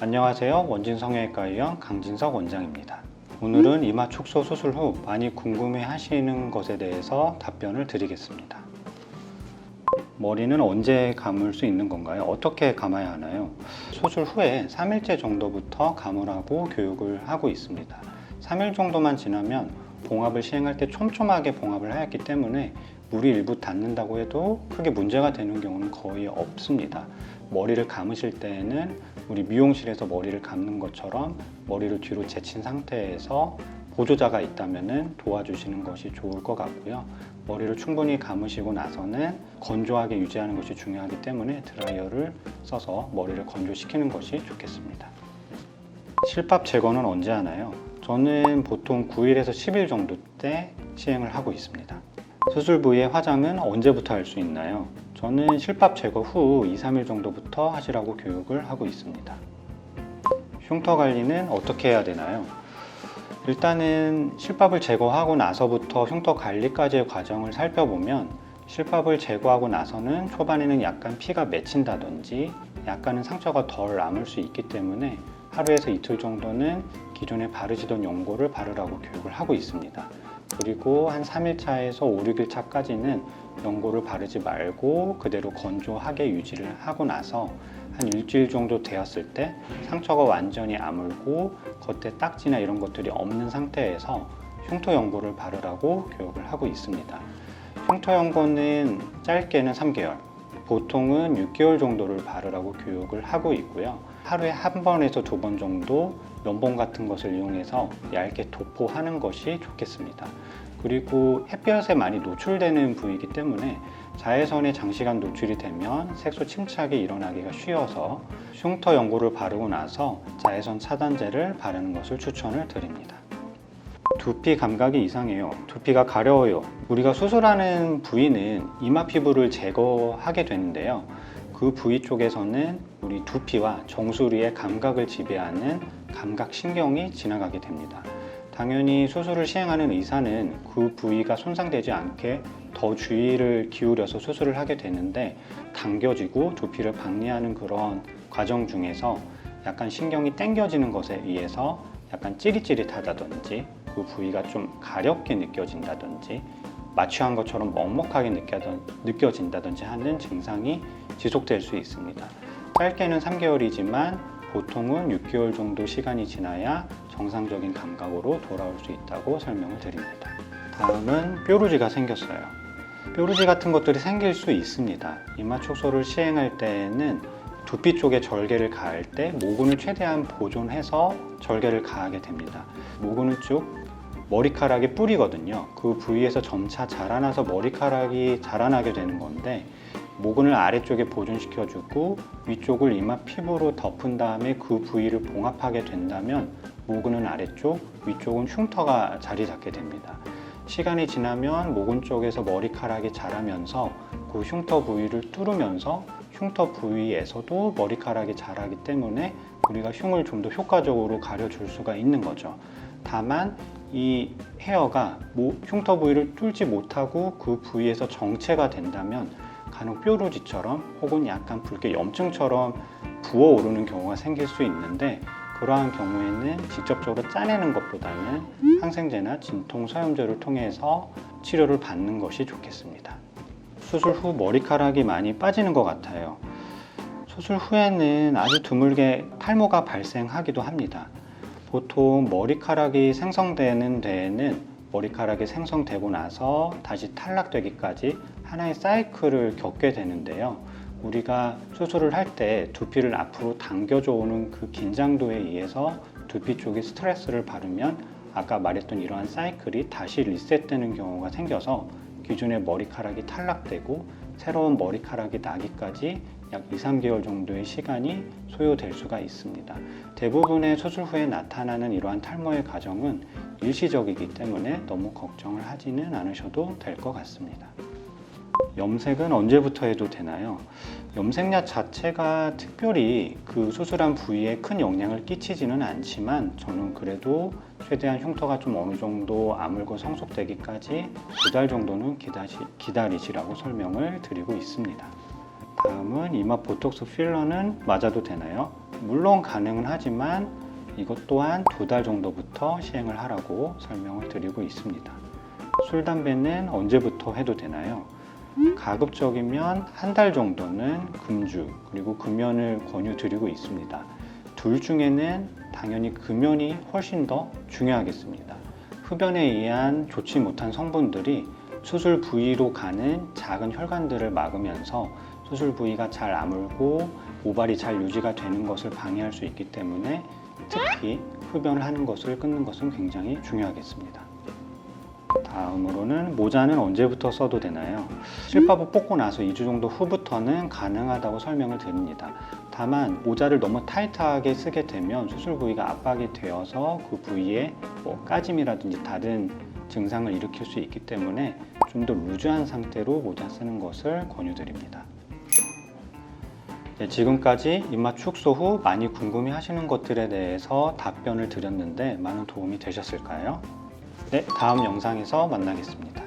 안녕하세요. 원진성형외과의원 강진석 원장입니다. 오늘은 이마 축소 수술 후 많이 궁금해 하시는 것에 대해서 답변을 드리겠습니다. 머리는 언제 감을 수 있는 건가요? 어떻게 감아야 하나요? 수술 후에 3일째 정도부터 감으라고 교육을 하고 있습니다. 3일 정도만 지나면 봉합을 시행할 때 촘촘하게 봉합을 하였기 때문에 물이 일부 닿는다고 해도 크게 문제가 되는 경우는 거의 없습니다. 머리를 감으실 때에는 우리 미용실에서 머리를 감는 것처럼 머리를 뒤로 제친 상태에서 보조자가 있다면 도와주시는 것이 좋을 것 같고요. 머리를 충분히 감으시고 나서는 건조하게 유지하는 것이 중요하기 때문에 드라이어를 써서 머리를 건조시키는 것이 좋겠습니다. 실밥 제거는 언제 하나요? 저는 보통 9일에서 10일 정도 때 시행을 하고 있습니다. 수술 부위의 화장은 언제부터 할 수 있나요? 저는 실밥 제거 후 2, 3일 정도부터 하시라고 교육을 하고 있습니다. 흉터 관리는 어떻게 해야 되나요? 일단은 실밥을 제거하고 나서부터 흉터 관리까지의 과정을 살펴보면 실밥을 제거하고 나서는 초반에는 약간 피가 맺힌다든지 약간은 상처가 덜 남을 수 있기 때문에 하루에서 이틀 정도는 기존에 바르시던 연고를 바르라고 교육을 하고 있습니다. 그리고 한 3일 차에서 5, 6일 차까지는 연고를 바르지 말고 그대로 건조하게 유지를 하고 나서 한 일주일 정도 되었을 때 상처가 완전히 아물고 겉에 딱지나 이런 것들이 없는 상태에서 흉터 연고를 바르라고 교육을 하고 있습니다. 흉터 연고는 짧게는 3개월, 보통은 6개월 정도를 바르라고 교육을 하고 있고요. 하루에 한 번에서 2번 정도 면봉 같은 것을 이용해서 얇게 도포하는 것이 좋겠습니다. 그리고 햇볕에 많이 노출되는 부위이기 때문에 자외선에 장시간 노출이 되면 색소 침착이 일어나기가 쉬워서 흉터 연고를 바르고 나서 자외선 차단제를 바르는 것을 추천을 드립니다. 두피 감각이 이상해요. 두피가 가려워요. 우리가 수술하는 부위는 이마 피부를 제거하게 되는데요. 그 부위 쪽에서는 우리 두피와 정수리의 감각을 지배하는 감각신경이 지나가게 됩니다. 당연히 수술을 시행하는 의사는 그 부위가 손상되지 않게 더 주의를 기울여서 수술을 하게 되는데 당겨지고 두피를 박리하는 그런 과정 중에서 약간 신경이 당겨지는 것에 의해서 약간 찌릿찌릿하다든지 그 부위가 좀 가렵게 느껴진다든지 마취한 것처럼 먹먹하게 느껴진다든지 하는 증상이 지속될 수 있습니다. 짧게는 3개월이지만 보통은 6개월 정도 시간이 지나야 정상적인 감각으로 돌아올 수 있다고 설명을 드립니다. 다음은 뾰루지가 생겼어요. 뾰루지 같은 것들이 생길 수 있습니다. 이마 축소를 시행할 때에는 두피 쪽에 절개를 가할 때 모근을 최대한 보존해서 절개를 가하게 됩니다. 모근은 쭉 머리카락의 뿌리거든요. 그 부위에서 점차 자라나서 머리카락이 자라나게 되는 건데 모근을 아래쪽에 보존시켜주고 위쪽을 이마 피부로 덮은 다음에 그 부위를 봉합하게 된다면 모근은 아래쪽, 위쪽은 흉터가 자리 잡게 됩니다. 시간이 지나면 모근 쪽에서 머리카락이 자라면서 그 흉터 부위를 뚫으면서 흉터 부위에서도 머리카락이 자라기 때문에 우리가 흉을 좀 더 효과적으로 가려줄 수가 있는 거죠. 다만 이 헤어가 흉터 부위를 뚫지 못하고 그 부위에서 정체가 된다면 간혹 뾰루지처럼 혹은 약간 붉게 염증처럼 부어오르는 경우가 생길 수 있는데 그러한 경우에는 직접적으로 짜내는 것보다는 항생제나 진통소염제를 통해서 치료를 받는 것이 좋겠습니다. 수술 후 머리카락이 많이 빠지는 것 같아요. 수술 후에는 아주 드물게 탈모가 발생하기도 합니다. 보통 머리카락이 생성되는 데에는 머리카락이 생성되고 나서 다시 탈락되기까지 하나의 사이클을 겪게 되는데요. 우리가 수술을 할 때 두피를 앞으로 당겨줘 오는 그 긴장도에 의해서 두피 쪽에 스트레스를 받으면 아까 말했던 이러한 사이클이 다시 리셋되는 경우가 생겨서 기존의 머리카락이 탈락되고 새로운 머리카락이 나기까지 약 2, 3개월 정도의 시간이 소요될 수가 있습니다. 대부분의 수술 후에 나타나는 이러한 탈모의 과정은 일시적이기 때문에 너무 걱정을 하지는 않으셔도 될 것 같습니다. 염색은 언제부터 해도 되나요? 염색약 자체가 특별히 그 수술한 부위에 큰 영향을 끼치지는 않지만 저는 그래도 최대한 흉터가 좀 어느 정도 아물고 성숙되기까지 2달 정도는 기다리시라고 설명을 드리고 있습니다. 다음은 이마 보톡스 필러는 맞아도 되나요? 물론 가능은 하지만 이것 또한 2달 정도부터 시행을 하라고 설명을 드리고 있습니다. 술, 담배는 언제부터 해도 되나요? 가급적이면 1달 정도는 금주 그리고 금연을 권유드리고 있습니다. 둘 중에는 당연히 금연이 훨씬 더 중요하겠습니다. 흡연에 의한 좋지 못한 성분들이 수술 부위로 가는 작은 혈관들을 막으면서 수술 부위가 잘 아물고 모발이 잘 유지가 되는 것을 방해할 수 있기 때문에 특히 흡연을 하는 것을 끊는 것은 굉장히 중요하겠습니다. 다음으로는 모자는 언제부터 써도 되나요? 실밥을 뽑고 나서 2주 정도 후부터는 가능하다고 설명을 드립니다. 다만 모자를 너무 타이트하게 쓰게 되면 수술 부위가 압박이 되어서 그 부위에 까짐이라든지 다른 증상을 일으킬 수 있기 때문에 좀 더 루즈한 상태로 모자 쓰는 것을 권유드립니다. 네, 지금까지 이마 축소 후 많이 궁금해 하시는 것들에 대해서 답변을 드렸는데 많은 도움이 되셨을까요? 네, 다음 영상에서 만나겠습니다.